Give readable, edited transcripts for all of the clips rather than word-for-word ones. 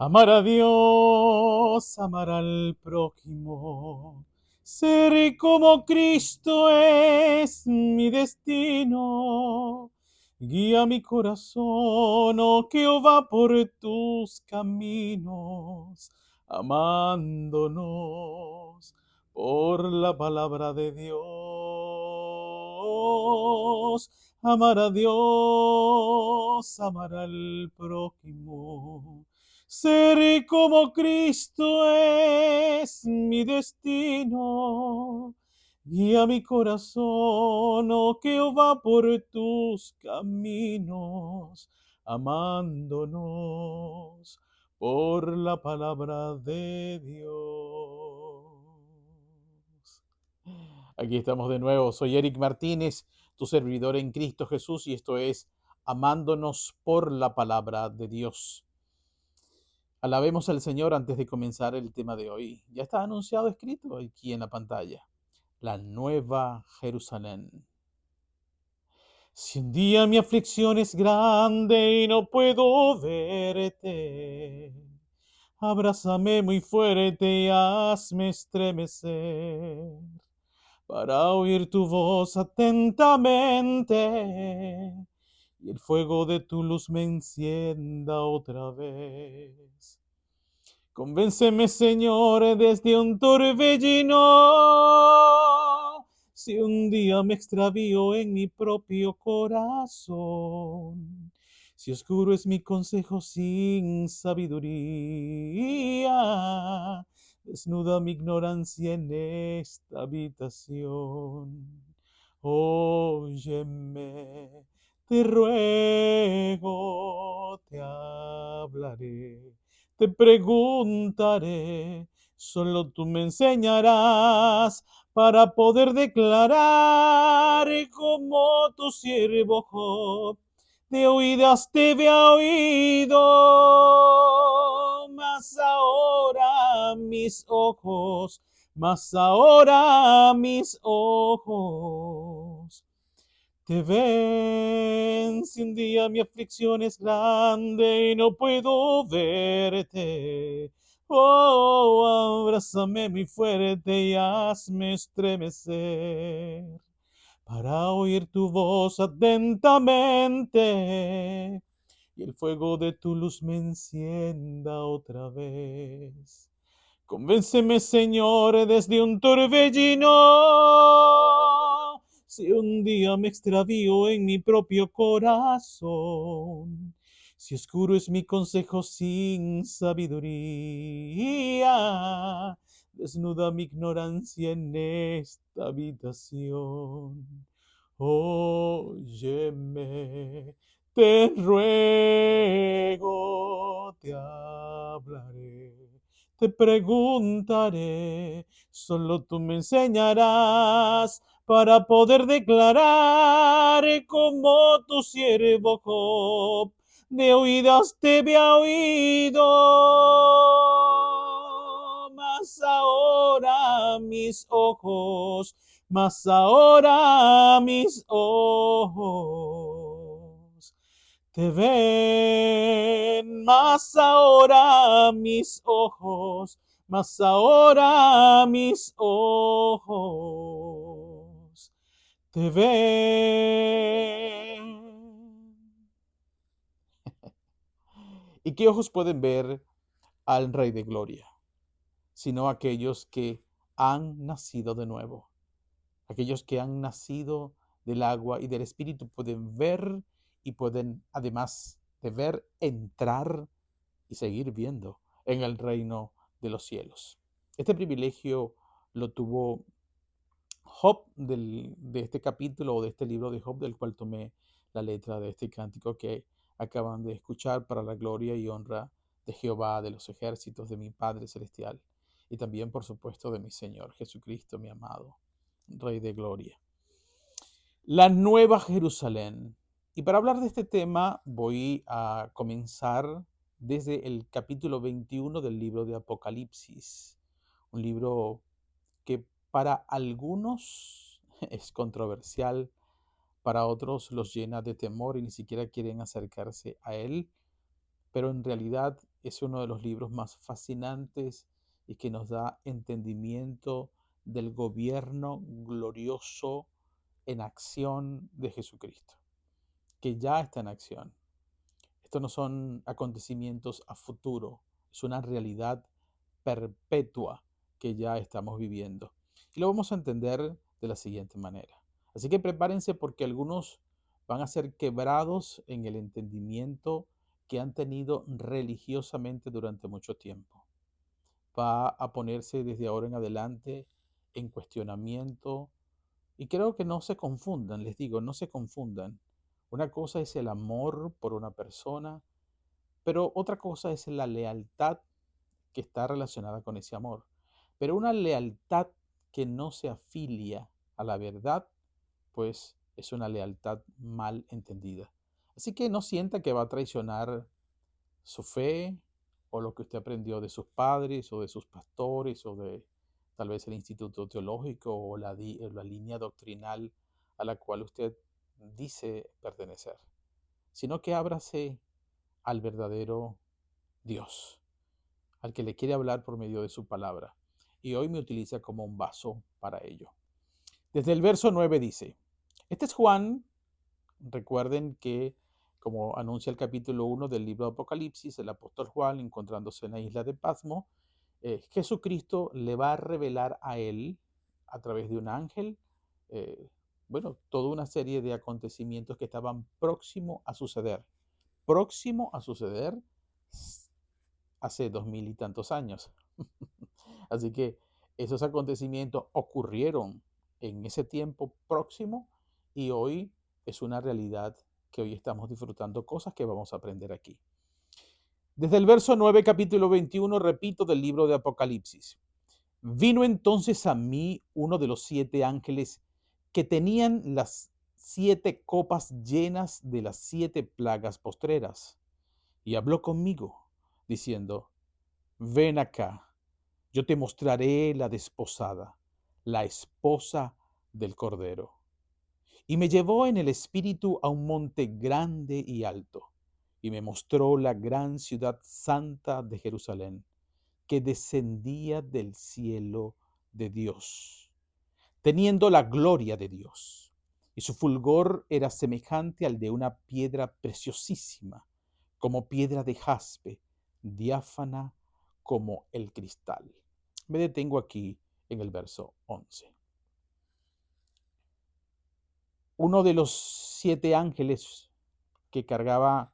Amar a Dios, amar al prójimo, ser como Cristo es mi destino. Guía mi corazón, oh Jehová, por tus caminos, amándonos por la palabra de Dios. Amar a Dios, amar al prójimo. Ser como Cristo es mi destino. Guía mi corazón, oh Jehová, por tus caminos, amándonos por la palabra de Dios. Aquí estamos de nuevo. Soy Eric Martínez, tu servidor en Cristo Jesús, y esto es Amándonos por la palabra de Dios. Alabemos al Señor antes de comenzar el tema de hoy. Ya está anunciado, escrito aquí en la pantalla. La Nueva Jerusalén. Si un día mi aflicción es grande y no puedo verte, abrázame muy fuerte y hazme estremecer para oír tu voz atentamente y el fuego de tu luz me encienda otra vez. Convénceme, Señor, desde un torbellino, si un día me extravío en mi propio corazón, si oscuro es mi consejo sin sabiduría, desnuda mi ignorancia en esta habitación. Óyeme, te ruego, te hablaré, te preguntaré, solo tú me enseñarás para poder declarar como tu siervo Job de oídas te había oído, mas ahora mis ojos te ven. Si un día mi aflicción es grande y no puedo verte, oh, abrázame muy fuerte y hazme estremecer para oír tu voz atentamente y el fuego de tu luz me encienda otra vez. Convénceme, Señor, desde un torbellino, si un día me extravío en mi propio corazón, si oscuro es mi consejo sin sabiduría, desnuda mi ignorancia en esta habitación. Óyeme, te ruego, te hablaré, te preguntaré, solo tú me enseñarás para poder declarar como tu siervo Job de oídas te había oído, mas ahora mis ojos te ven, mas ahora mis ojos te ven. ¿Y qué ojos pueden ver al Rey de Gloria? Sino aquellos que han nacido de nuevo. Aquellos que han nacido del agua y del Espíritu pueden ver y pueden, además de ver, entrar y seguir viendo en el reino de los cielos. Este privilegio lo tuvo Job de este capítulo o de este libro de Job, del cual tomé la letra de este cántico que acaban de escuchar, para la gloria y honra de Jehová de los ejércitos, de mi Padre Celestial, y también, por supuesto, de mi Señor Jesucristo, mi amado Rey de Gloria. La Nueva Jerusalén. Y para hablar de este tema voy a comenzar desde el capítulo 21 del libro de Apocalipsis, un libro que para algunos es controversial, para otros los llena de temor y ni siquiera quieren acercarse a él, pero en realidad es uno de los libros más fascinantes y que nos da entendimiento del gobierno glorioso en acción de Jesucristo, que ya está en acción. Estos no son acontecimientos a futuro, es una realidad perpetua que ya estamos viviendo. Y lo vamos a entender de la siguiente manera. Así que prepárense porque algunos van a ser quebrados en el entendimiento que han tenido religiosamente durante mucho tiempo. Va a ponerse desde ahora en adelante en cuestionamiento y creo que no se confundan, les digo, no se confundan. Una cosa es el amor por una persona, pero otra cosa es la lealtad que está relacionada con ese amor. Pero una lealtad que no se afilia a la verdad, pues es una lealtad mal entendida. Así que no sienta que va a traicionar su fe o lo que usted aprendió de sus padres o de sus pastores o de tal vez el instituto teológico o la línea doctrinal a la cual usted dice pertenecer, sino que ábrase al verdadero Dios, al que le quiere hablar por medio de su palabra. Y hoy me utiliza como un vaso para ello. Desde el verso 9 dice, este es Juan, recuerden que como anuncia el capítulo 1 del libro de Apocalipsis, el apóstol Juan, encontrándose en la isla de Patmos, Jesucristo le va a revelar a él, a través de un ángel, eh, toda una serie de acontecimientos que estaban próximo a suceder hace 2000 y tantos años. Así que esos acontecimientos ocurrieron en ese tiempo próximo y hoy es una realidad que hoy estamos disfrutando, cosas que vamos a aprender aquí. Desde el verso 9, capítulo 21, repito, del libro de Apocalipsis. Vino entonces a mí uno de los 7 ángeles que tenían las 7 copas llenas de las 7 plagas postreras, y habló conmigo, diciendo, ven acá, yo te mostraré la desposada, la esposa del Cordero. Y me llevó en el espíritu a un monte grande y alto, y me mostró la gran ciudad santa de Jerusalén, que descendía del cielo de Dios, teniendo la gloria de Dios. Y su fulgor era semejante al de una piedra preciosísima, como piedra de jaspe, diáfana como el cristal. Me detengo aquí en el verso 11. Uno de los 7 ángeles que cargaba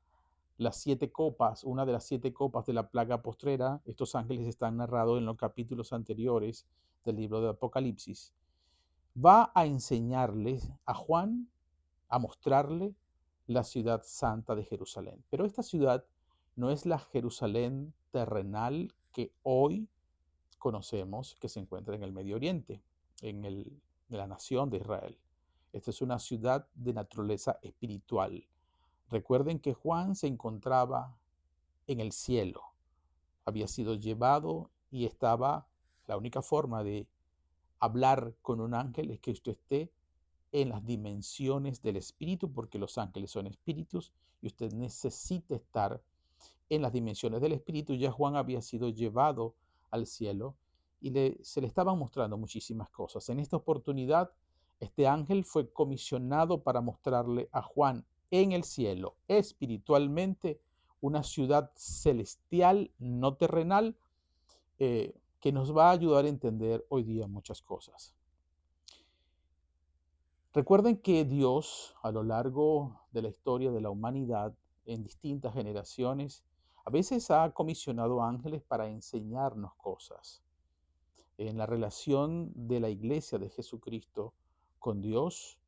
las 7 copas, una de las 7 copas de la plaga postrera, estos ángeles están narrados en los capítulos anteriores del libro de Apocalipsis, va a enseñarles a Juan, a mostrarle la ciudad santa de Jerusalén. Pero esta ciudad no es la Jerusalén terrenal que hoy conocemos que se encuentra en el Medio Oriente, en la nación de Israel. Esta es una ciudad de naturaleza espiritual. Recuerden que Juan se encontraba en el cielo, había sido llevado y estaba, la única forma de hablar con un ángel es que usted esté en las dimensiones del espíritu, porque los ángeles son espíritus y usted necesita estar en las dimensiones del espíritu. Ya Juan había sido llevado al cielo y se le estaban mostrando muchísimas cosas. En esta oportunidad, este ángel fue comisionado para mostrarle a Juan en el cielo, espiritualmente, una ciudad celestial, no terrenal, que nos va a ayudar a entender hoy día muchas cosas. Recuerden que Dios, a lo largo de la historia de la humanidad, en distintas generaciones, a veces ha comisionado ángeles para enseñarnos cosas. En la relación de la iglesia de Jesucristo con Dios,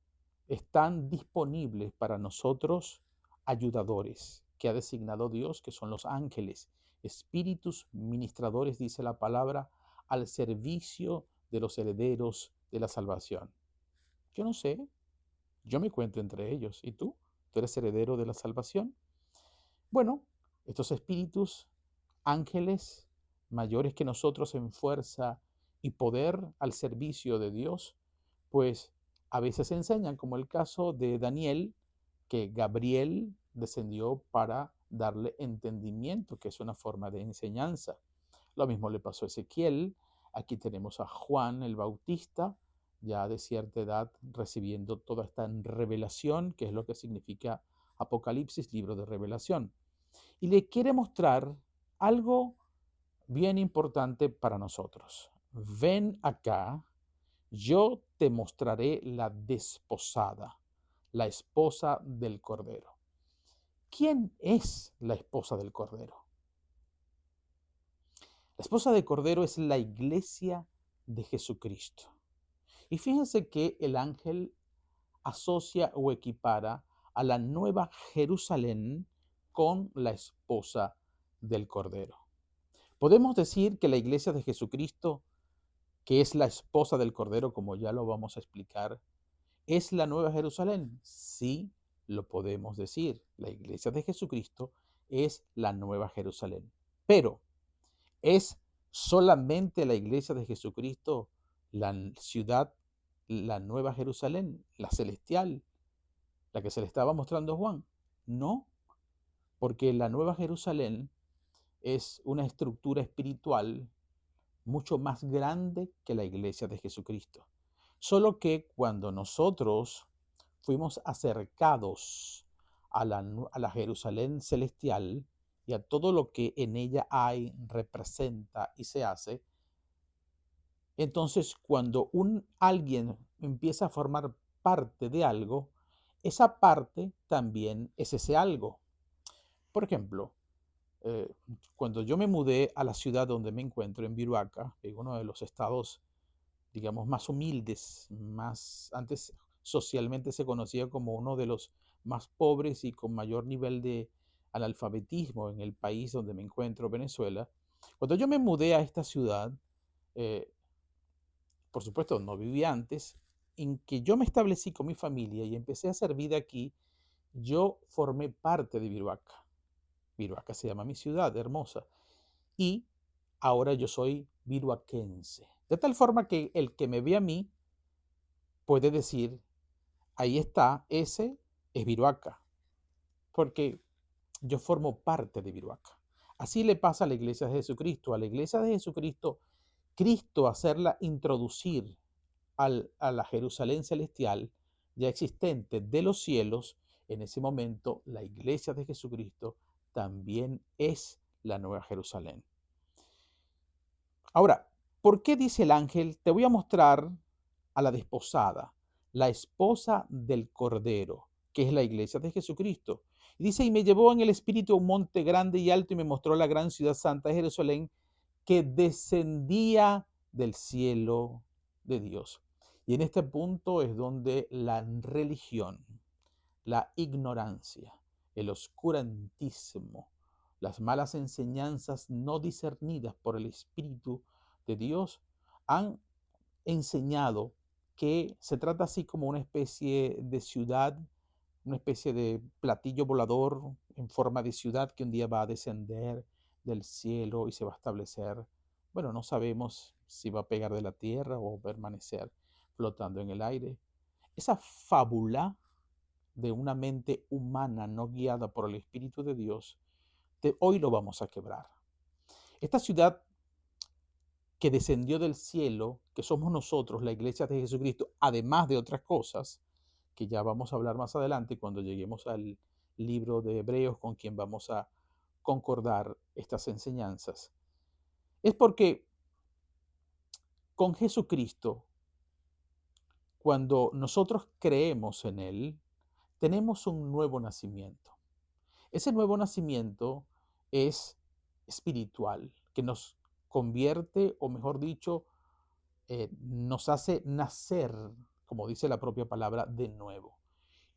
están disponibles para nosotros ayudadores que ha designado Dios, que son los ángeles, espíritus ministradores, dice la palabra, al servicio de los herederos de la salvación. Yo no sé, yo me cuento entre ellos. ¿Y tú? ¿Tú eres heredero de la salvación? Bueno, estos espíritus, ángeles, mayores que nosotros en fuerza y poder al servicio de Dios, pues a veces enseñan, como el caso de Daniel, que Gabriel descendió para darle entendimiento, que es una forma de enseñanza. Lo mismo le pasó a Ezequiel. Aquí tenemos a Juan el Bautista, ya de cierta edad, recibiendo toda esta revelación, que es lo que significa Apocalipsis, libro de revelación. Y le quiere mostrar algo bien importante para nosotros. Ven acá, yo te mostraré la desposada, la esposa del Cordero. ¿Quién es la esposa del Cordero? La esposa del Cordero es la iglesia de Jesucristo. Y fíjense que el ángel asocia o equipara a la nueva Jerusalén con la esposa del Cordero. Podemos decir que la iglesia de Jesucristo, que es la esposa del Cordero, como ya lo vamos a explicar, ¿es la nueva Jerusalén? Sí, lo podemos decir. La iglesia de Jesucristo es la nueva Jerusalén. Pero, ¿es solamente la iglesia de Jesucristo la ciudad, la nueva Jerusalén, la celestial, la que se le estaba mostrando a Juan? No, porque la nueva Jerusalén es una estructura espiritual mucho más grande que la iglesia de Jesucristo. Solo que cuando nosotros fuimos acercados a la Jerusalén celestial y a todo lo que en ella hay, representa y se hace, entonces cuando alguien empieza a formar parte de algo, esa parte también es ese algo. Por ejemplo, eh, cuando yo me mudé a la ciudad donde me encuentro, en Viruaca, en uno de los estados, digamos, más humildes, más antes socialmente se conocía como uno de los más pobres y con mayor nivel de analfabetismo en el país donde me encuentro, Venezuela. Cuando yo me mudé a esta ciudad, eh, por supuesto no vivía antes, en que yo me establecí con mi familia y empecé a hacer vida aquí, yo formé parte de Viruaca. Viruaca se llama mi ciudad hermosa. Y ahora yo soy viruaquense. De tal forma que el que me ve a mí puede decir, ahí está, ese es Viruaca, porque yo formo parte de Viruaca. Así le pasa a la iglesia de Jesucristo. A la iglesia de Jesucristo, Cristo hacerla introducir a la Jerusalén celestial ya existente de los cielos, en ese momento la iglesia de Jesucristo también es la nueva Jerusalén. Ahora, ¿por qué dice el ángel? Te voy a mostrar a la desposada, la esposa del Cordero, que es la iglesia de Jesucristo. Y dice, y me llevó en el espíritu a un monte grande y alto y me mostró la gran ciudad santa de Jerusalén que descendía del cielo de Dios. Y en este punto es donde la religión, la ignorancia, el oscurantismo, las malas enseñanzas no discernidas por el Espíritu de Dios han enseñado que se trata así como una especie de ciudad, una especie de platillo volador en forma de ciudad que un día va a descender del cielo y se va a establecer. Bueno, no sabemos si va a pegar de la tierra o permanecer flotando en el aire. Esa fábula de una mente humana no guiada por el Espíritu de Dios, hoy lo vamos a quebrar. Esta ciudad que descendió del cielo, que somos nosotros, la iglesia de Jesucristo, además de otras cosas, que ya vamos a hablar más adelante cuando lleguemos al libro de Hebreos con quien vamos a concordar estas enseñanzas, es porque con Jesucristo, cuando nosotros creemos en Él, tenemos un nuevo nacimiento. Ese nuevo nacimiento es espiritual, que nos convierte, o mejor dicho, nos hace nacer, como dice la propia palabra, de nuevo.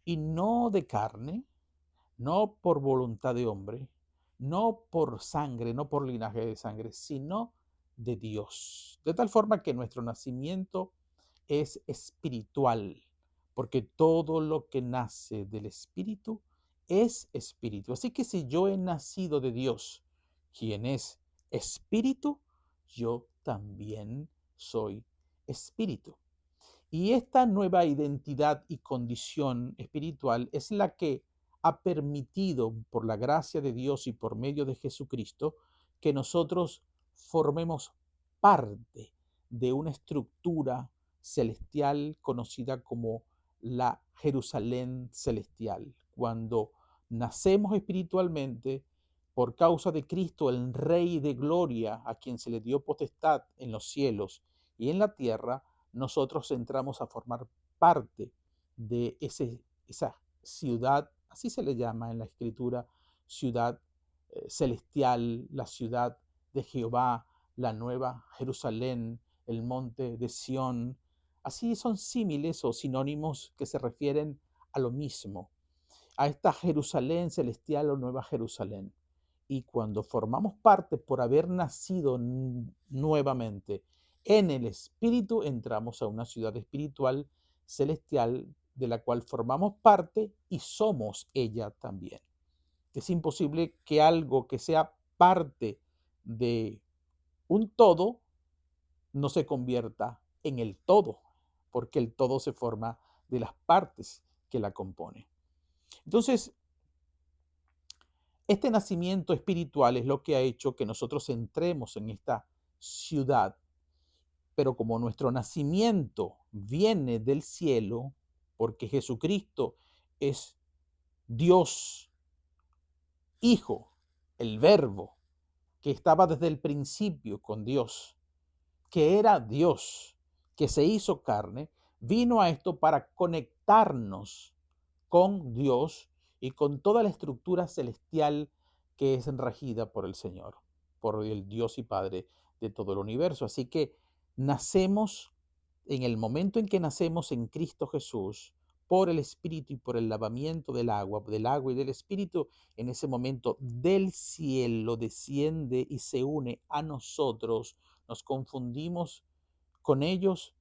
Y no de carne, no por voluntad de hombre, no por sangre, no por linaje de sangre, sino de Dios. De tal forma que nuestro nacimiento es espiritual, porque todo lo que nace del espíritu es espíritu. Así que si yo he nacido de Dios, quien es espíritu, yo también soy espíritu. Y esta nueva identidad y condición espiritual es la que ha permitido, por la gracia de Dios y por medio de Jesucristo, que nosotros formemos parte de una estructura celestial conocida como la Jerusalén celestial. Cuando nacemos espiritualmente, por causa de Cristo, el Rey de Gloria, a quien se le dio potestad en los cielos y en la tierra, nosotros entramos a formar parte de esa ciudad, así se le llama en la Escritura, ciudad celestial, la ciudad de Jehová, la nueva Jerusalén, el monte de Sión. Así son símiles o sinónimos que se refieren a lo mismo, a esta Jerusalén celestial o nueva Jerusalén. Y cuando formamos parte por haber nacido nuevamente en el Espíritu, entramos a una ciudad espiritual celestial de la cual formamos parte y somos ella también. Es imposible que algo que sea parte de un todo no se convierta en el todo, porque el todo se forma de las partes que la componen. Entonces, este nacimiento espiritual es lo que ha hecho que nosotros entremos en esta ciudad, pero como nuestro nacimiento viene del cielo, porque Jesucristo es Dios, Hijo, el Verbo, que estaba desde el principio con Dios, que era Dios, que se hizo carne, vino a esto para conectarnos con Dios y con toda la estructura celestial que es regida por el Señor, por el Dios y Padre de todo el universo. Así que nacemos, en el momento en que nacemos en Cristo Jesús, por el Espíritu y por el lavamiento del agua y del Espíritu, en ese momento del cielo desciende y se une a nosotros, nos confundimos con ellos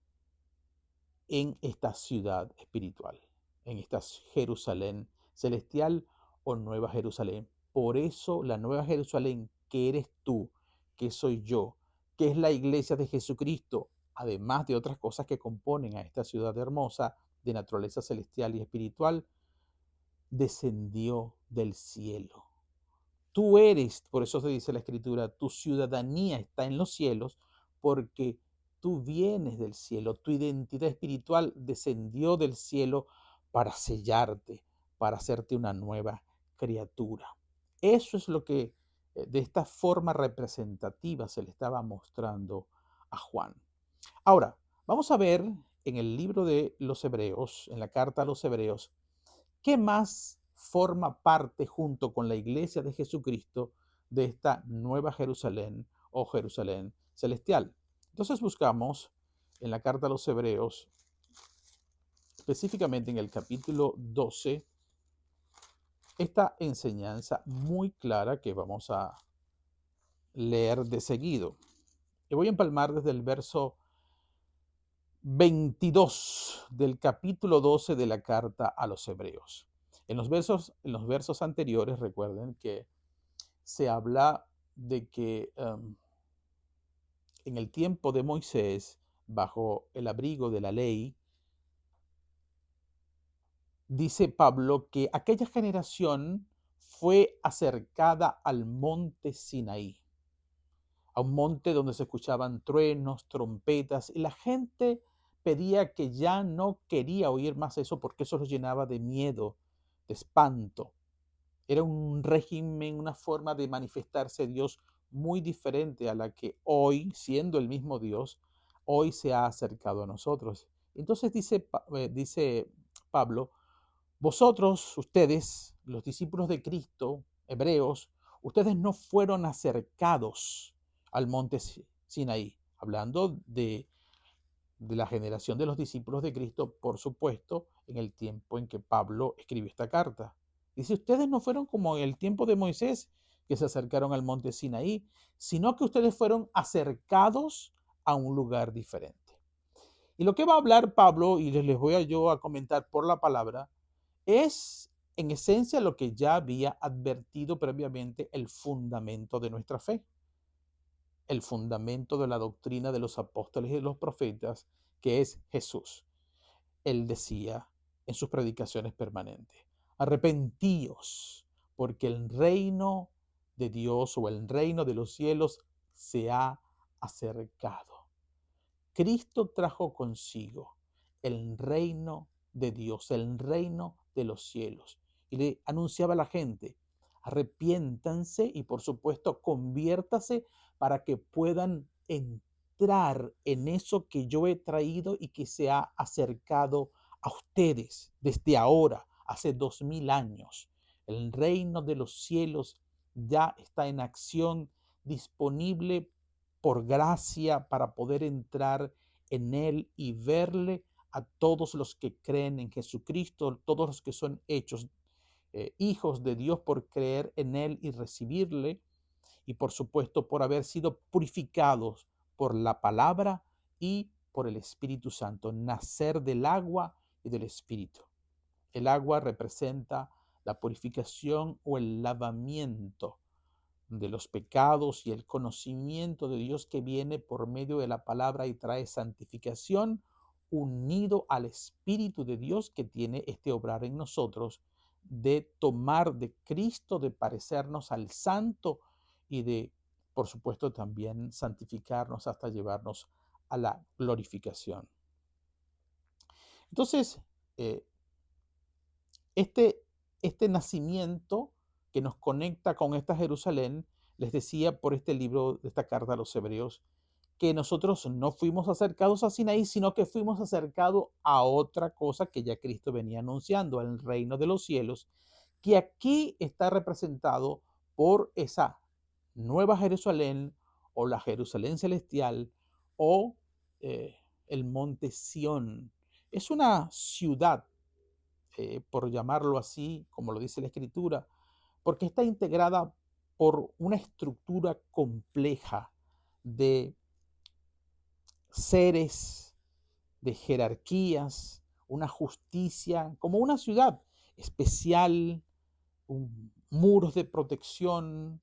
en esta ciudad espiritual, en esta Jerusalén celestial o Nueva Jerusalén. Por eso la Nueva Jerusalén, que eres tú, que soy yo, que es la iglesia de Jesucristo, además de otras cosas que componen a esta ciudad hermosa de naturaleza celestial y espiritual, descendió del cielo. Tú eres, por eso se dice la Escritura, tu ciudadanía está en los cielos, porque tú vienes del cielo, tu identidad espiritual descendió del cielo para sellarte, para hacerte una nueva criatura. Eso es lo que de esta forma representativa se le estaba mostrando a Juan. Ahora, vamos a ver en el libro de los Hebreos, en la carta a los Hebreos, ¿qué más forma parte junto con la iglesia de Jesucristo de esta nueva Jerusalén o Jerusalén celestial? Entonces buscamos en la carta a los Hebreos, específicamente en el capítulo 12, esta enseñanza muy clara que vamos a leer de seguido. Y voy a empalmar desde el verso 22 del capítulo 12 de la carta a los Hebreos. En los versos anteriores, recuerden que se habla de que en el tiempo de Moisés, bajo el abrigo de la ley, dice Pablo que aquella generación fue acercada al monte Sinaí, a un monte donde se escuchaban truenos, trompetas, y la gente pedía que ya no quería oír más eso porque eso los llenaba de miedo, de espanto. Era un régimen, una forma de manifestarse Dios muy diferente a la que hoy, siendo el mismo Dios, hoy se ha acercado a nosotros. Entonces dice Pablo, vosotros, ustedes, los discípulos de Cristo, hebreos, ustedes no fueron acercados al monte Sinaí, hablando de la generación de los discípulos de Cristo, por supuesto, en el tiempo en que Pablo escribió esta carta. Dice, ustedes no fueron como en el tiempo de Moisés, que se acercaron al monte Sinaí, sino que ustedes fueron acercados a un lugar diferente. Y lo que va a hablar Pablo, y les voy a comentar por la palabra, es en esencia lo que ya había advertido previamente el fundamento de nuestra fe, el fundamento de la doctrina de los apóstoles y de los profetas, que es Jesús. Él decía en sus predicaciones permanentes, arrepentíos, porque el reino de Dios o el reino de los cielos se ha acercado. Cristo trajo consigo el reino de Dios, el reino de los cielos. Y le anunciaba a la gente, arrepiéntanse y por supuesto conviértase para que puedan entrar en eso que yo he traído y que se ha acercado a ustedes desde ahora, hace 2000 años. El reino de los cielos ya está en acción, disponible por gracia para poder entrar en él y verle a todos los que creen en Jesucristo, todos los que son hechos hijos de Dios por creer en él y recibirle, y por supuesto por haber sido purificados por la palabra y por el Espíritu Santo, nacer del agua y del Espíritu. El agua representa la purificación o el lavamiento de los pecados y el conocimiento de Dios que viene por medio de la palabra y trae santificación, unido al Espíritu de Dios que tiene este obrar en nosotros, de tomar de Cristo, de parecernos al Santo y de, por supuesto, también santificarnos hasta llevarnos a la glorificación. Entonces, eh, este nacimiento que nos conecta con esta Jerusalén, les decía por este libro, de esta carta a los Hebreos, que nosotros no fuimos acercados a Sinaí, sino que fuimos acercados a otra cosa que ya Cristo venía anunciando, al reino de los cielos, que aquí está representado por esa nueva Jerusalén o la Jerusalén celestial o el monte Sión. Es una ciudad, por llamarlo así, como lo dice la Escritura, porque está integrada por una estructura compleja de seres, de jerarquías, una justicia, como una ciudad especial, muros de protección,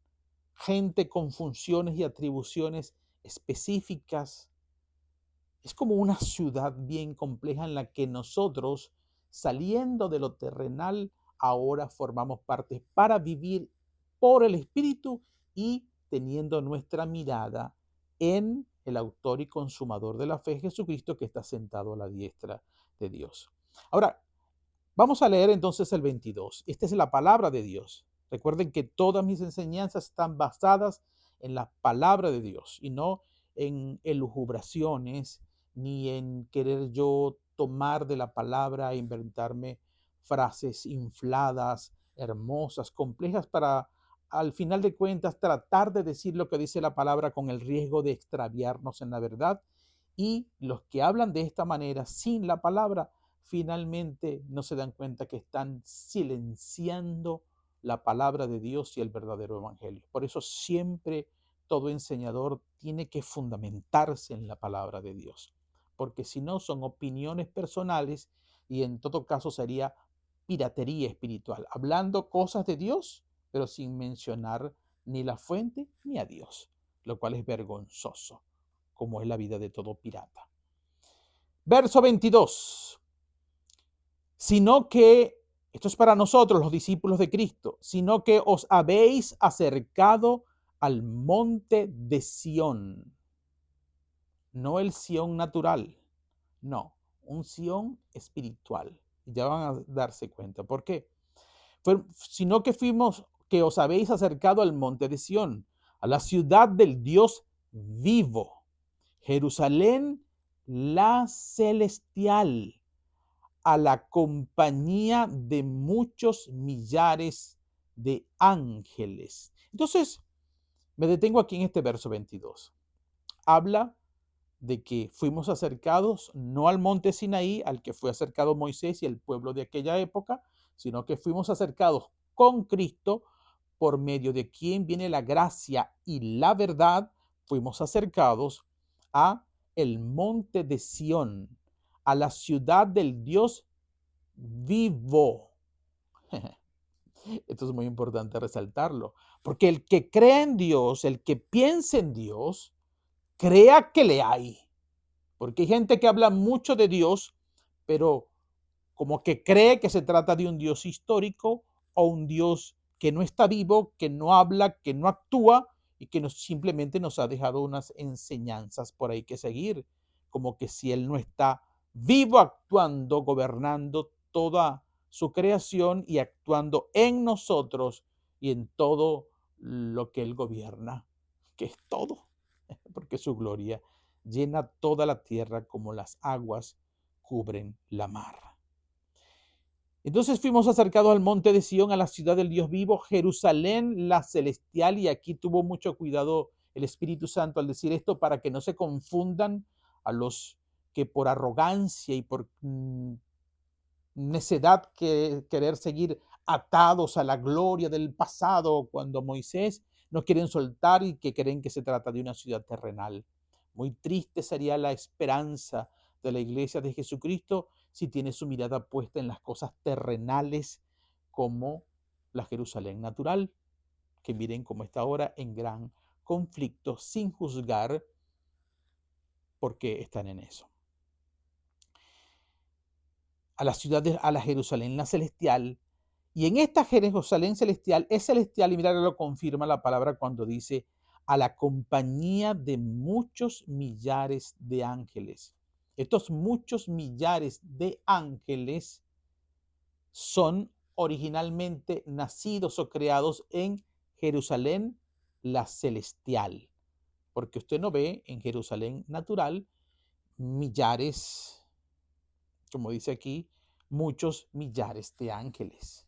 gente con funciones y atribuciones específicas. Es como una ciudad bien compleja en la que nosotros, saliendo de lo terrenal, ahora formamos parte para vivir por el Espíritu y teniendo nuestra mirada en el autor y consumador de la fe, Jesucristo, que está sentado a la diestra de Dios. Ahora, vamos a leer entonces el 22. Esta es la palabra de Dios. Recuerden que todas mis enseñanzas están basadas en la palabra de Dios y no en elucubraciones ni en querer yo tomar de la palabra e inventarme frases infladas, hermosas, complejas para al final de cuentas tratar de decir lo que dice la palabra con el riesgo de extraviarnos en la verdad. Y los que hablan de esta manera sin la palabra finalmente no se dan cuenta que están silenciando la palabra de Dios y el verdadero evangelio. Por eso siempre todo enseñador tiene que fundamentarse en la palabra de Dios, porque si no son opiniones personales y en todo caso sería piratería espiritual, hablando cosas de Dios, pero sin mencionar ni la fuente ni a Dios, lo cual es vergonzoso, como es la vida de todo pirata. Verso 22. Sino que, esto es para nosotros los discípulos de Cristo, sino que os habéis acercado al monte de Sión. No el Sión natural, no, un Sión espiritual. Ya van a darse cuenta. ¿Por qué? Sino que os habéis acercado al monte de Sión, a la ciudad del Dios vivo, Jerusalén la celestial, a la compañía de muchos millares de ángeles. Entonces, me detengo aquí en este verso 22. Habla de que fuimos acercados no al monte Sinaí, al que fue acercado Moisés y el pueblo de aquella época, sino que fuimos acercados con Cristo, por medio de quien viene la gracia y la verdad, fuimos acercados a el monte de Sión, a la ciudad del Dios vivo. Esto es muy importante resaltarlo, porque el que cree en Dios, el que piensa en Dios, crea que le hay. Porque hay gente que habla mucho de Dios, pero como que cree que se trata de un Dios histórico o un Dios que no está vivo, que no habla, que no actúa y que simplemente nos ha dejado unas enseñanzas por ahí que seguir, como que si Él no está vivo, actuando, gobernando toda su creación y actuando en nosotros y en todo lo que Él gobierna, que es todo, porque su gloria llena toda la tierra como las aguas cubren la mar. Entonces fuimos acercados al monte de Sión, a la ciudad del Dios vivo, Jerusalén, la celestial, y aquí tuvo mucho cuidado el Espíritu Santo al decir esto para que no se confundan a los que por arrogancia y por necedad que querer seguir atados a la gloria del pasado cuando Moisés no quieren soltar y que creen que se trata de una ciudad terrenal. Muy triste sería la esperanza de la iglesia de Jesucristo si tiene su mirada puesta en las cosas terrenales como la Jerusalén natural, que miren cómo está ahora en gran conflicto sin juzgar porque están en eso. A la ciudad a la Jerusalén la celestial. Y en esta Jerusalén celestial es celestial, y mira, lo confirma la palabra cuando dice a la compañía de muchos millares de ángeles. Estos muchos millares de ángeles son originalmente nacidos o creados en Jerusalén la celestial, porque usted no ve en Jerusalén natural millares, como dice aquí, muchos millares de ángeles.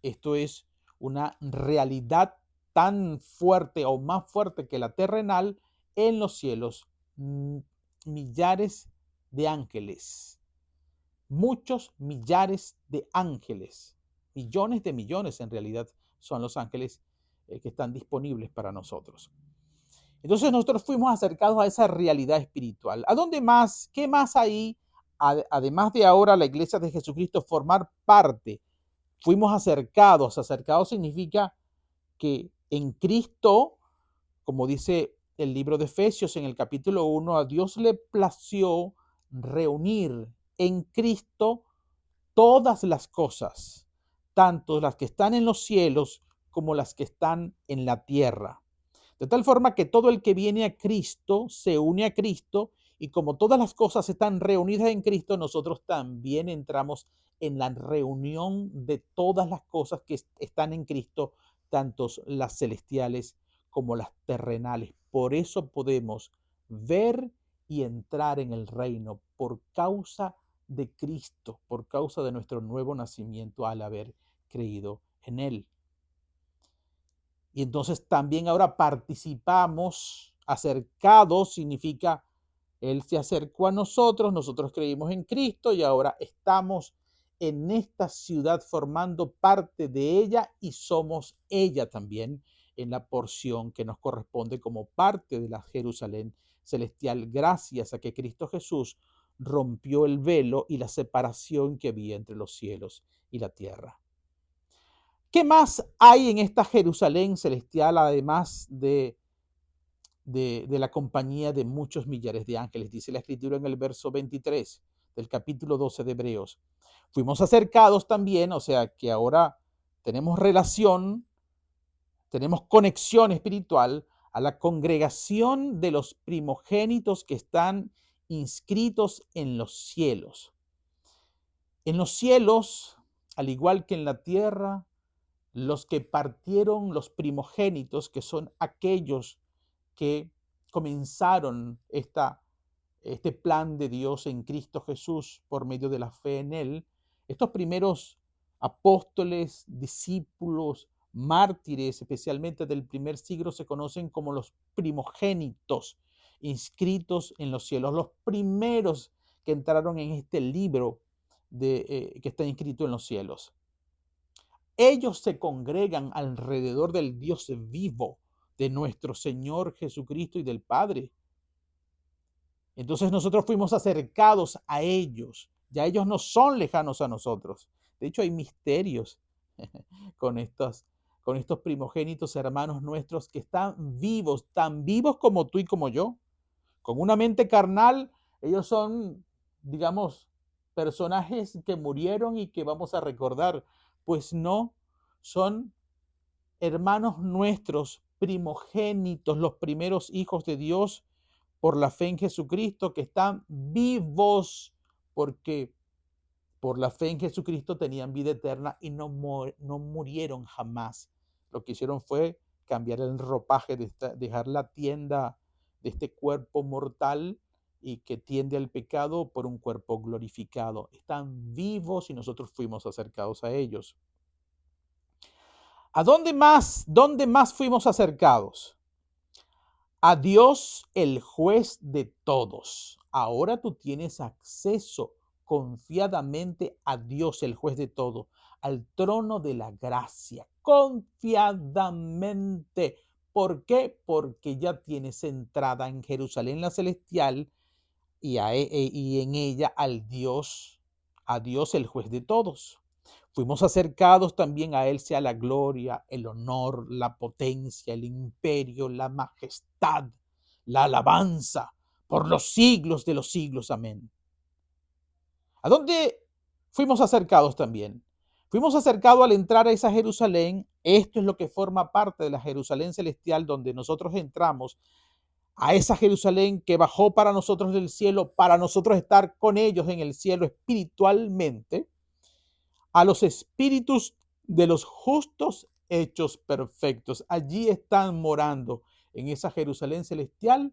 Esto es una realidad tan fuerte o más fuerte que la terrenal en los cielos. Millares de ángeles. Muchos millares de ángeles. Millones de millones en realidad son los ángeles que están disponibles para nosotros. Entonces nosotros fuimos acercados a esa realidad espiritual. ¿A dónde más? ¿Qué más hay? Además de ahora la iglesia de Jesucristo formar parte. Fuimos acercados. Acercados significa que en Cristo, como dice el libro de Efesios en el capítulo 1, a Dios le plació reunir en Cristo todas las cosas, tanto las que están en los cielos como las que están en la tierra. De tal forma que todo el que viene a Cristo se une a Cristo, y como todas las cosas están reunidas en Cristo, nosotros también entramos en la reunión de todas las cosas que están en Cristo, tanto las celestiales como las terrenales. Por eso podemos ver y entrar en el reino por causa de Cristo, por causa de nuestro nuevo nacimiento al haber creído en Él. Y entonces también ahora participamos, acercados significa Él se acercó a nosotros, nosotros creímos en Cristo y ahora estamos en esta ciudad formando parte de ella y somos ella también en la porción que nos corresponde como parte de la Jerusalén celestial, gracias a que Cristo Jesús rompió el velo y la separación que había entre los cielos y la tierra. ¿Qué más hay en esta Jerusalén celestial, además de la compañía de muchos millares de ángeles? Dice la Escritura en el verso 23 del capítulo 12 de Hebreos. Fuimos acercados también, o sea que ahora tenemos relación, tenemos conexión espiritual a la congregación de los primogénitos que están inscritos en los cielos. En los cielos, al igual que en la tierra, los que partieron los primogénitos, que son aquellos que comenzaron este plan de Dios en Cristo Jesús por medio de la fe en Él, estos primeros apóstoles, discípulos, mártires, especialmente del primer siglo, se conocen como los primogénitos inscritos en los cielos, los primeros que entraron en este libro que está inscrito en los cielos. Ellos se congregan alrededor del Dios vivo, de nuestro Señor Jesucristo y del Padre. Entonces nosotros fuimos acercados a ellos. Ya ellos no son lejanos a nosotros. De hecho, hay misterios con estos primogénitos hermanos nuestros que están vivos, tan vivos como tú y como yo. Con una mente carnal, ellos son, digamos, personajes que murieron y que vamos a recordar. Pues no, son hermanos nuestros, primogénitos, los primeros hijos de Dios por la fe en Jesucristo, que están vivos porque por la fe en Jesucristo tenían vida eterna y no murieron jamás. Lo que hicieron fue cambiar el ropaje, dejar la tienda de este cuerpo mortal y que tiende al pecado por un cuerpo glorificado. Están vivos y nosotros fuimos acercados a ellos. ¿A dónde más fuimos acercados? A Dios, el juez de todos. Ahora tú tienes acceso confiadamente a Dios, el juez de todo, al trono de la gracia, confiadamente. ¿Por qué? Porque ya tienes entrada en Jerusalén la celestial y en ella a Dios el juez de todos. Fuimos acercados también a Él sea la gloria, el honor, la potencia, el imperio, la majestad, la alabanza por los siglos de los siglos. Amén. ¿A dónde fuimos acercados también? Fuimos acercados al entrar a esa Jerusalén. Esto es lo que forma parte de la Jerusalén celestial donde nosotros entramos a esa Jerusalén que bajó para nosotros del cielo, para nosotros estar con ellos en el cielo espiritualmente, a los espíritus de los justos hechos perfectos. Allí están morando en esa Jerusalén celestial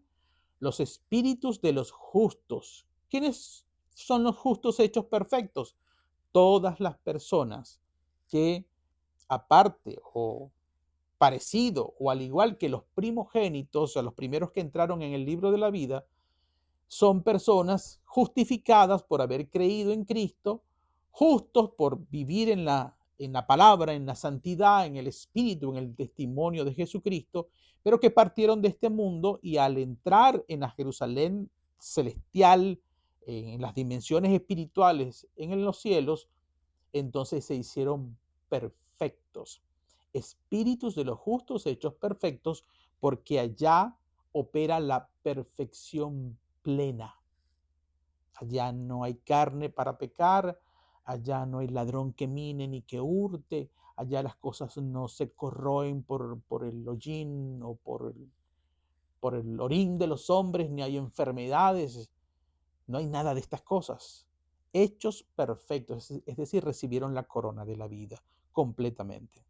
los espíritus de los justos. ¿Quiénes son los justos hechos perfectos? Todas las personas que, aparte o parecido o al igual que los primogénitos, o sea, los primeros que entraron en el libro de la vida, son personas justificadas por haber creído en Cristo, justos por vivir en la palabra, en la santidad, en el espíritu, en el testimonio de Jesucristo, pero que partieron de este mundo y al entrar en la Jerusalén celestial, en las dimensiones espirituales, en los cielos, entonces se hicieron perfectos. Espíritus de los justos hechos perfectos, porque allá opera la perfección plena. Allá no hay carne para pecar, allá no hay ladrón que mine ni que hurte, allá las cosas no se corroen por el hollín o por el orín de los hombres, ni hay enfermedades, no hay nada de estas cosas. Hechos perfectos, es decir, recibieron la corona de la vida completamente.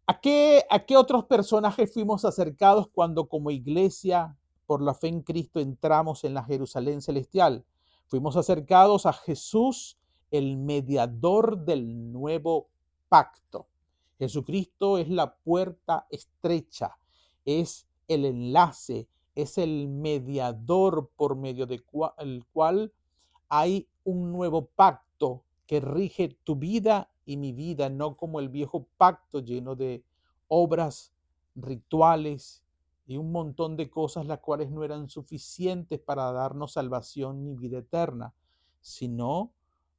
¿A qué otros personajes fuimos acercados cuando como iglesia, por la fe en Cristo, entramos en la Jerusalén celestial? Fuimos acercados a Jesús, el mediador del nuevo pacto. Jesucristo es la puerta estrecha, es el enlace, es el mediador por medio del cual hay un nuevo pacto que rige tu vida y mi vida, no como el viejo pacto lleno de obras, rituales y un montón de cosas las cuales no eran suficientes para darnos salvación ni vida eterna, sino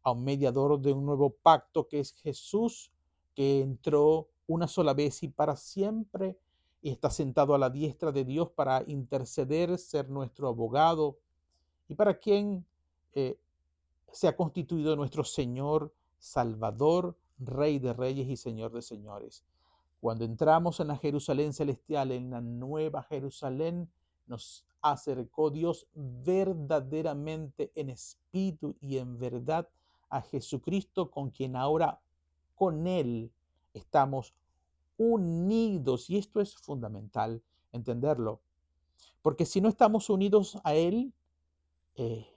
a un mediador de un nuevo pacto que es Jesús, que entró una sola vez y para siempre y está sentado a la diestra de Dios para interceder, ser nuestro abogado y para quien se ha constituido nuestro Señor, Salvador, Rey de Reyes y Señor de Señores. Cuando entramos en la Jerusalén celestial, en la nueva Jerusalén, nos acercó Dios verdaderamente en espíritu y en verdad a Jesucristo, con quien ahora con Él estamos unidos. Y esto es fundamental entenderlo, porque si no estamos unidos a Él, eh,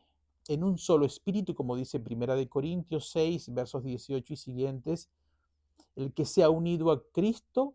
en un solo espíritu, como dice Primera de Corintios 6, versos 18 y siguientes, el que se ha unido a Cristo,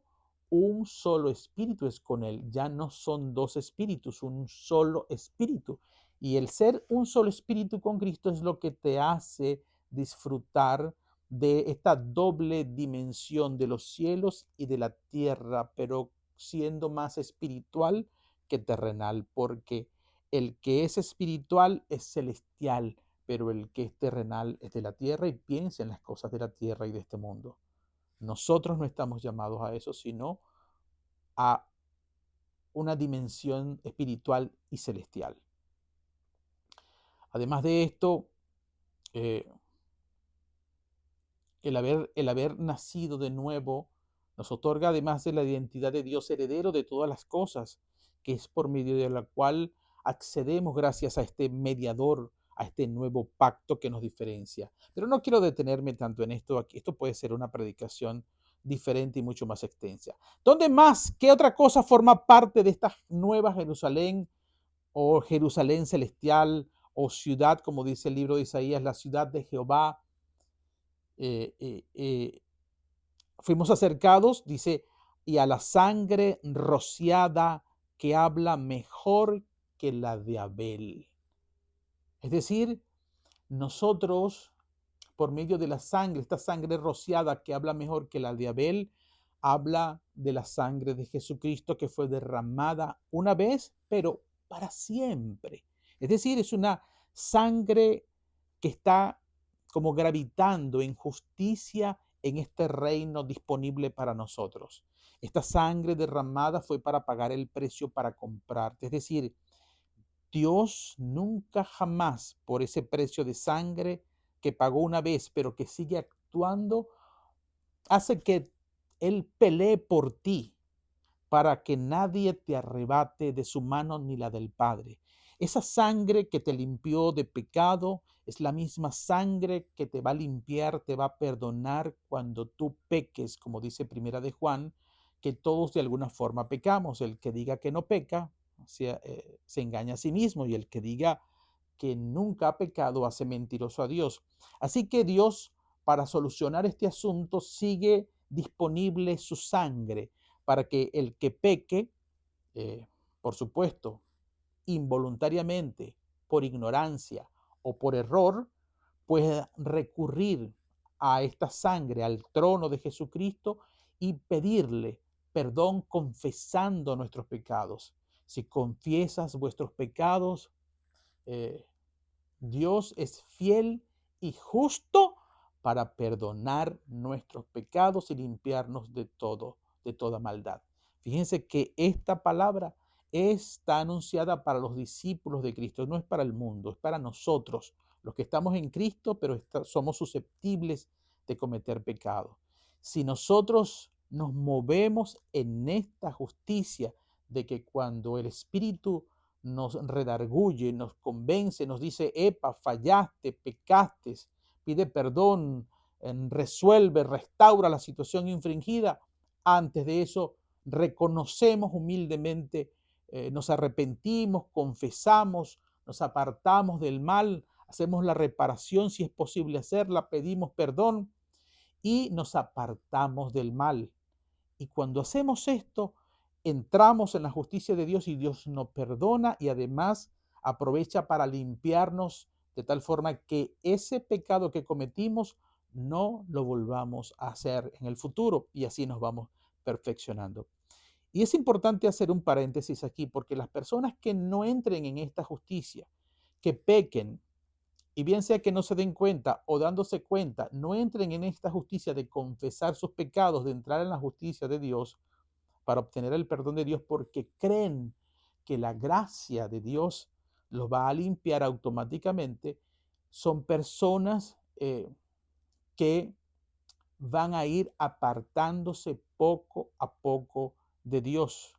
un solo espíritu es con él. Ya no son dos espíritus, un solo espíritu. Y el ser un solo espíritu con Cristo es lo que te hace disfrutar de esta doble dimensión de los cielos y de la tierra, pero siendo más espiritual que terrenal, porque el que es espiritual es celestial, pero el que es terrenal es de la tierra y piensa en las cosas de la tierra y de este mundo. Nosotros no estamos llamados a eso, sino a una dimensión espiritual y celestial. Además de esto, eh, el haber nacido de nuevo nos otorga, además de la identidad de Dios heredero de todas las cosas, que es por medio de la cual accedemos gracias a este mediador, a este nuevo pacto que nos diferencia. Pero no quiero detenerme tanto en esto aquí. Esto puede ser una predicación diferente y mucho más extensa. ¿Dónde más? ¿Qué otra cosa forma parte de esta nueva Jerusalén o Jerusalén celestial o ciudad, como dice el libro de Isaías, la ciudad de Jehová? Eh, eh, eh, Fuimos acercados, dice, y a la sangre rociada que habla mejor que la de Abel. Es decir, nosotros, por medio de la sangre, esta sangre rociada que habla mejor que la de Abel, habla de la sangre de Jesucristo que fue derramada una vez, pero para siempre. Es decir, es una sangre que está como gravitando en justicia en este reino disponible para nosotros. Esta sangre derramada fue para pagar el precio para comprarte. Es decir, Dios nunca jamás por ese precio de sangre que pagó una vez, pero que sigue actuando, hace que Él pelee por ti para que nadie te arrebate de su mano ni la del Padre. Esa sangre que te limpió de pecado es la misma sangre que te va a limpiar, te va a perdonar cuando tú peques, como dice Primera de Juan, que todos de alguna forma pecamos. El que diga que no peca se engaña a sí mismo, y el que diga que nunca ha pecado hace mentiroso a Dios. Así que Dios, para solucionar este asunto, sigue disponible su sangre para que el que peque, por supuesto, involuntariamente, por ignorancia o por error, pueda recurrir a esta sangre, al trono de Jesucristo, y pedirle perdón confesando nuestros pecados. Si confiesas vuestros pecados, eh, Dios es fiel y justo para perdonar nuestros pecados y limpiarnos de toda maldad. Fíjense que esta palabra está anunciada para los discípulos de Cristo, no es para el mundo, es para nosotros, los que estamos en Cristo, pero somos susceptibles de cometer pecado. Si nosotros nos movemos en esta justicia de que cuando el Espíritu nos redarguye, nos convence, nos dice, epa, fallaste, pecaste, pide perdón, resuelve, restaura la situación infringida. Antes de eso, reconocemos humildemente, nos arrepentimos, confesamos, nos apartamos del mal, hacemos la reparación si es posible hacerla, pedimos perdón y nos apartamos del mal. Y cuando hacemos esto, entramos en la justicia de Dios y Dios nos perdona y además aprovecha para limpiarnos de tal forma que ese pecado que cometimos no lo volvamos a hacer en el futuro, y así nos vamos perfeccionando. Y es importante hacer un paréntesis aquí, porque las personas que no entren en esta justicia, que pequen, y bien sea que no se den cuenta o dándose cuenta, no entren en esta justicia de confesar sus pecados, de entrar en la justicia de Dios para obtener el perdón de Dios, porque creen que la gracia de Dios los va a limpiar automáticamente, son personas que van a ir apartándose poco a poco de Dios,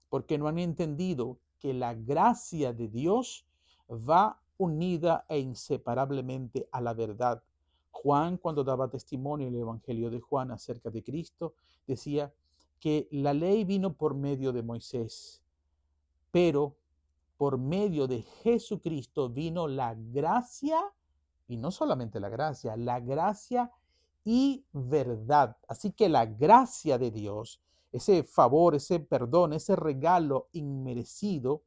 porque no han entendido que la gracia de Dios va unida e inseparablemente a la verdad. Juan, cuando daba testimonio en el Evangelio de Juan acerca de Cristo, decía que la ley vino por medio de Moisés, pero por medio de Jesucristo vino la gracia, y no solamente la gracia y verdad. Así que la gracia de Dios, ese favor, ese perdón, ese regalo inmerecido,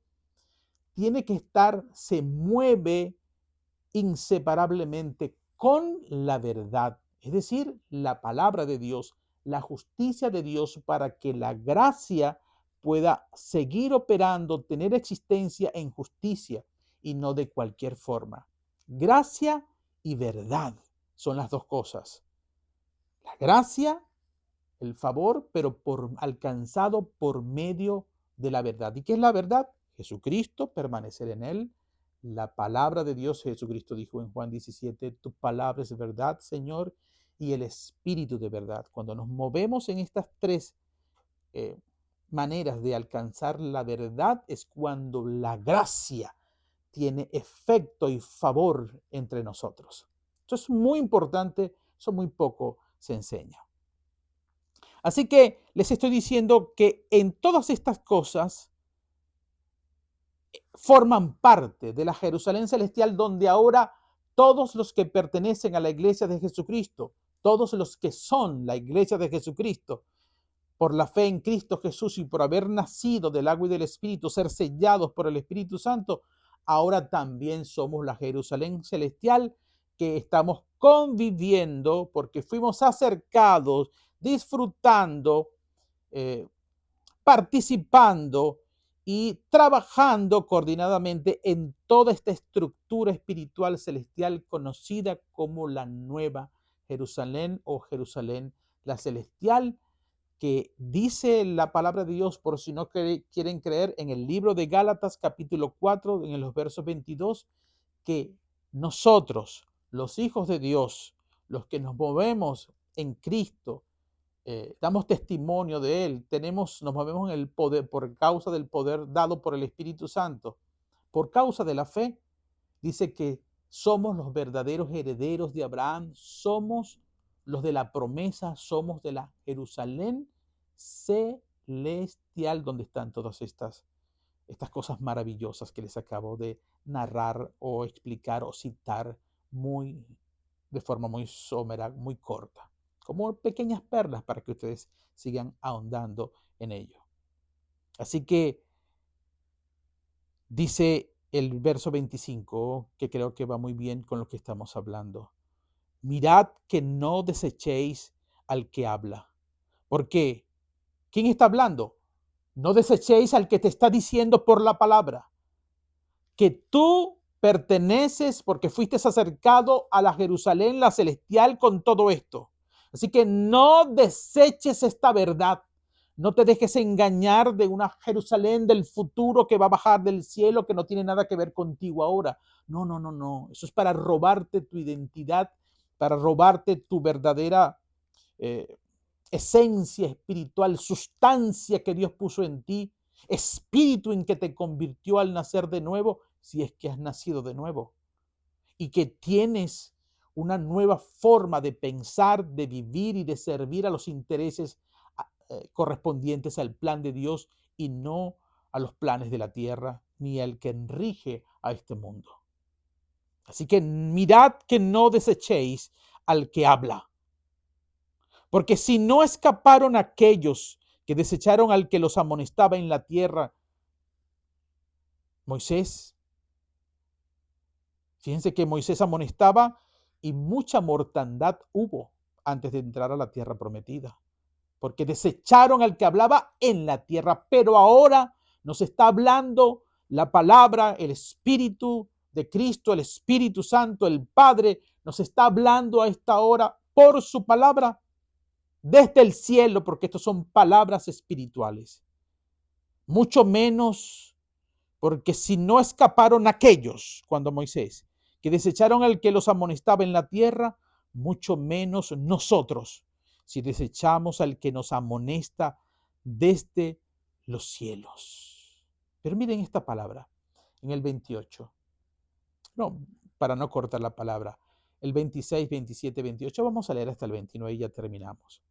tiene que estar, se mueve inseparablemente con la verdad, es decir, la palabra de Dios, la justicia de Dios, para que la gracia pueda seguir operando, tener existencia en justicia y no de cualquier forma. Gracia y verdad son las dos cosas. La gracia, el favor, pero alcanzado por medio de la verdad. ¿Y qué es la verdad? Jesucristo, permanecer en Él, la palabra de Dios. Jesucristo dijo en Juan 17, tu palabra es verdad, Señor, y el Espíritu de verdad. Cuando nos movemos en estas tres maneras de alcanzar la verdad, es cuando la gracia tiene efecto y favor entre nosotros. Esto es muy importante, eso muy poco se enseña. Así que les estoy diciendo que en todas estas cosas forman parte de la Jerusalén celestial, donde ahora todos los que pertenecen a la iglesia de Jesucristo, todos los que son la iglesia de Jesucristo, por la fe en Cristo Jesús y por haber nacido del agua y del Espíritu, ser sellados por el Espíritu Santo, ahora también somos la Jerusalén celestial, que estamos conviviendo porque fuimos acercados, disfrutando, participando y trabajando coordinadamente en toda esta estructura espiritual celestial conocida como la Nueva Jerusalén o Jerusalén la Celestial, que dice la palabra de Dios, por si no quieren creer, en el libro de Gálatas capítulo 4, en los versos 22, que nosotros, los hijos de Dios, los que nos movemos en Cristo, damos testimonio de Él, nos movemos en el poder por causa del poder dado por el Espíritu Santo, por causa de la fe, dice que somos los verdaderos herederos de Abraham, somos los de la promesa, somos de la Jerusalén celestial, donde están todas estas cosas maravillosas que les acabo de narrar o explicar o citar de forma muy somera, muy corta, como pequeñas perlas para que ustedes sigan ahondando en ello. Así que dice el verso 25, que creo que va muy bien con lo que estamos hablando. Mirad que no desechéis al que habla. ¿Por qué? ¿Quién está hablando? No desechéis al que te está diciendo por la palabra que tú perteneces porque fuiste acercado a la Jerusalén, la celestial, con todo esto. Así que no deseches esta verdad. No te dejes engañar de una Jerusalén del futuro que va a bajar del cielo, que no tiene nada que ver contigo ahora. No, no, no, no. Eso es para robarte tu identidad, para robarte tu verdadera esencia espiritual, sustancia que Dios puso en ti, espíritu en que te convirtió al nacer de nuevo, si es que has nacido de nuevo, y que tienes una nueva forma de pensar, de vivir y de servir a los intereses correspondientes al plan de Dios y no a los planes de la tierra ni al que rige a este mundo. Así que mirad que no desechéis al que habla. Porque si no escaparon aquellos que desecharon al que los amonestaba en la tierra, Moisés, fíjense que Moisés amonestaba y mucha mortandad hubo antes de entrar a la tierra prometida, porque desecharon al que hablaba en la tierra, pero ahora nos está hablando la palabra, el Espíritu de Cristo, el Espíritu Santo, el Padre, nos está hablando a esta hora por su palabra desde el cielo, porque estas son palabras espirituales. Mucho menos, porque si no escaparon aquellos, cuando Moisés, que desecharon al que los amonestaba en la tierra, mucho menos nosotros, si desechamos al que nos amonesta desde los cielos. Pero miren esta palabra, en el 28. No, para no cortar la palabra. El 26, 27, 28, vamos a leer hasta el 29 y ya terminamos.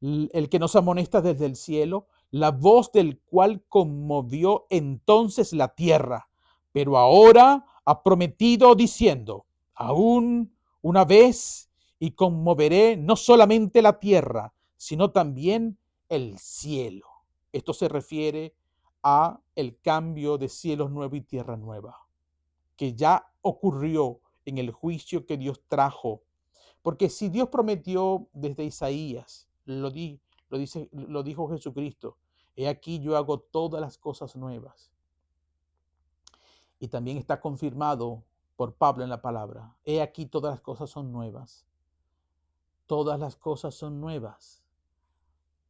El que nos amonesta desde el cielo, la voz del cual conmovió entonces la tierra, pero ahora ha prometido diciendo, aún una vez y conmoveré no solamente la tierra, sino también el cielo. Esto se refiere a el cambio de cielos nuevos y tierra nueva, que ya ocurrió en el juicio que Dios trajo. Porque si Dios prometió desde Isaías, lo dijo Jesucristo, he aquí yo hago todas las cosas nuevas. Y también está confirmado por Pablo en la palabra, he aquí todas las cosas son nuevas. Todas las cosas son nuevas.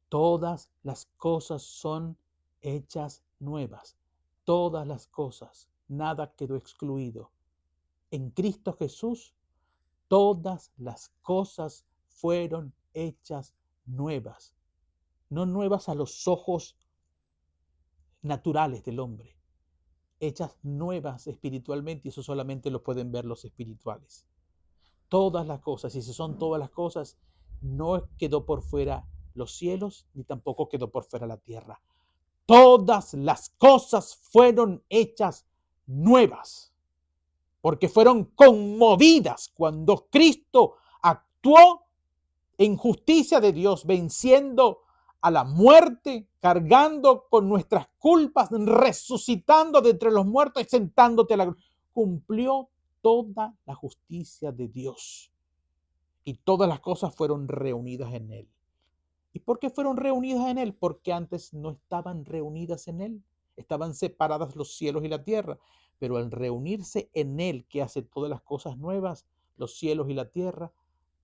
Todas las cosas son hechas nuevas. Todas las cosas. nada quedó excluido. En Cristo Jesús, todas las cosas fueron hechas nuevas. No nuevas a los ojos naturales del hombre, hechas nuevas espiritualmente, y eso solamente lo pueden ver los espirituales. Todas las cosas, y si son todas las cosas, no quedó por fuera los cielos, ni tampoco quedó por fuera la tierra. Todas las cosas fueron hechas nuevas, porque fueron conmovidas cuando Cristo actuó en justicia de Dios, venciendo a la muerte, cargando con nuestras culpas, resucitando de entre los muertos y sentándote a la gloria. Cumplió toda la justicia de Dios y todas las cosas fueron reunidas en Él. ¿Y por qué fueron reunidas en Él? Porque antes no estaban reunidas en Él. Estaban separadas los cielos y la tierra. Pero al reunirse en Él, que hace todas las cosas nuevas, los cielos y la tierra,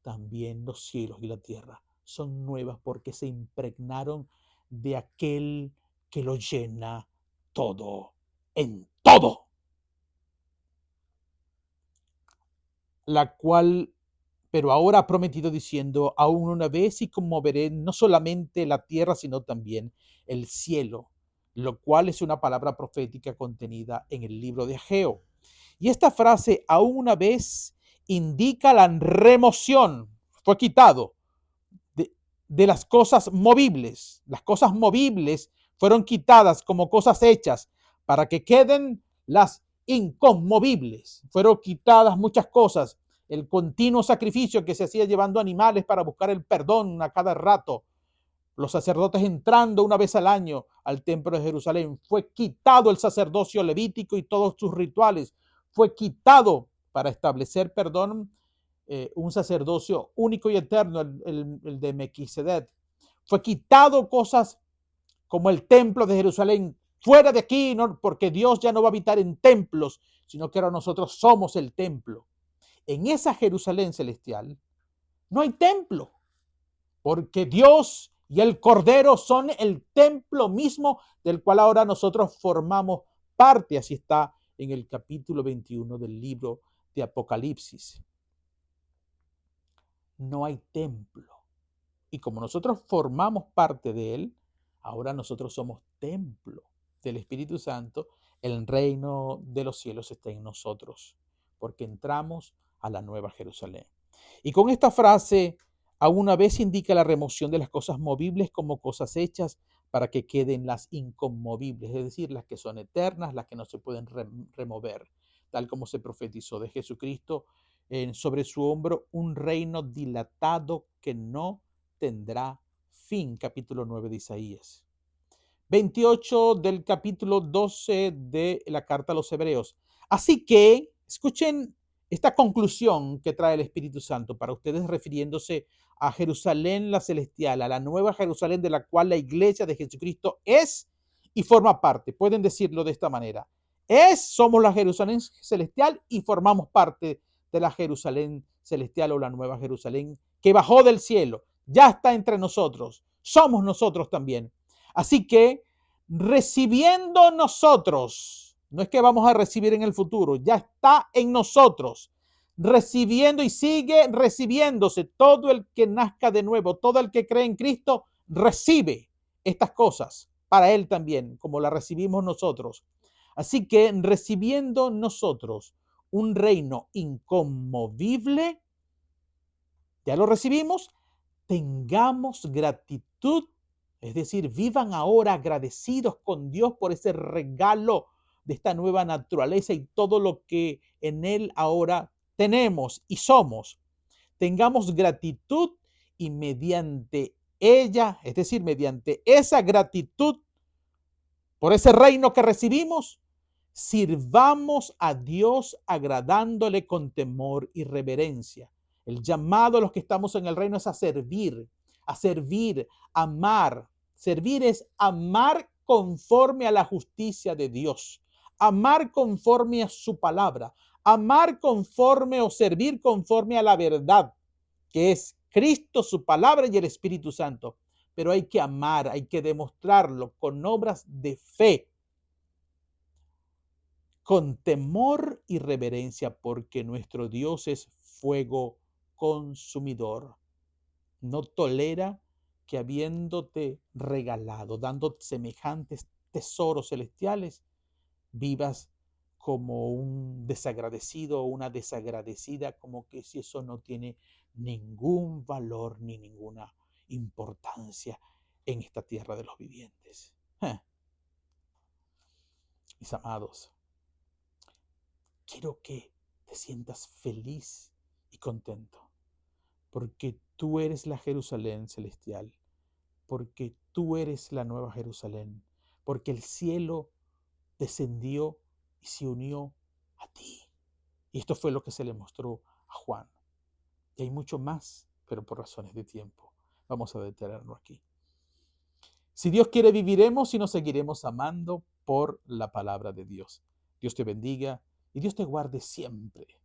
también los cielos y la tierra son nuevas porque se impregnaron de aquel que lo llena todo en todo. La cual, pero ahora ha prometido diciendo, aún una vez y conmoveré no solamente la tierra, sino también el cielo, lo cual es una palabra profética contenida en el libro de Ageo. Y esta frase, aún una vez, indica la remoción, fue quitado de las cosas movibles. Las cosas movibles fueron quitadas como cosas hechas para que queden las inconmovibles. Fueron quitadas muchas cosas. El continuo sacrificio que se hacía llevando animales para buscar el perdón a cada rato. Los sacerdotes entrando una vez al año al templo de Jerusalén. Fue quitado el sacerdocio levítico y todos sus rituales. Fue quitado para establecer perdón un sacerdocio único y eterno, el de Melquisedec. Fue quitado cosas como el templo de Jerusalén, fuera de aquí, no, porque Dios ya no va a habitar en templos, sino que ahora nosotros somos el templo. En esa Jerusalén celestial no hay templo, porque Dios y el Cordero son el templo mismo del cual ahora nosotros formamos parte. Así está en el capítulo 21 del libro de Apocalipsis. No hay templo. Y como nosotros formamos parte de él, ahora nosotros somos templo del Espíritu Santo. El reino de los cielos está en nosotros, porque entramos a la nueva Jerusalén. Y con esta frase, a una vez indica la remoción de las cosas movibles como cosas hechas para que queden las inconmovibles, es decir, las que son eternas, las que no se pueden remover, tal como se profetizó de Jesucristo sobre su hombro, un reino dilatado que no tendrá fin. Capítulo 9 de Isaías. 28 del capítulo 12 de la carta a los Hebreos. Así que, escuchen esta conclusión que trae el Espíritu Santo para ustedes refiriéndose a Jerusalén la celestial, a la nueva Jerusalén de la cual la iglesia de Jesucristo es y forma parte. Pueden decirlo de esta manera. Somos la Jerusalén celestial y formamos parte de la Jerusalén celestial o la nueva Jerusalén que bajó del cielo. Ya está entre nosotros. Somos nosotros también. Así que recibiendo nosotros, no es que vamos a recibir en el futuro, ya está en nosotros, recibiendo y sigue recibiéndose. Todo el que nazca de nuevo, todo el que cree en Cristo, recibe estas cosas para él también, como la recibimos nosotros. Así que recibiendo nosotros un reino inconmovible, ya lo recibimos, tengamos gratitud, es decir, vivan ahora agradecidos con Dios por ese regalo de esta nueva naturaleza y todo lo que en Él ahora tenemos y somos. Tengamos gratitud y mediante ella, es decir, mediante esa gratitud por ese reino que recibimos, sirvamos a Dios agradándole con temor y reverencia. El llamado a los que estamos en el reino es a servir, amar. Servir es amar conforme a la justicia de Dios, amar conforme a su palabra, amar conforme o servir conforme a la verdad, que es Cristo, su palabra y el Espíritu Santo. Pero hay que amar, hay que demostrarlo con obras de fe, con temor y reverencia, porque nuestro Dios es fuego consumidor. No tolera que habiéndote regalado, dando semejantes tesoros celestiales, vivas como un desagradecido o una desagradecida, como que si eso no tiene ningún valor ni ninguna importancia en esta tierra de los vivientes. Mis amados, quiero que te sientas feliz y contento, porque tú eres la Jerusalén celestial, porque tú eres la nueva Jerusalén, porque el cielo descendió y se unió a ti. Y esto fue lo que se le mostró a Juan. Y hay mucho más, pero por razones de tiempo vamos a detenernos aquí. Si Dios quiere, viviremos y nos seguiremos amando por la palabra de Dios. Dios te bendiga y Dios te guarde siempre.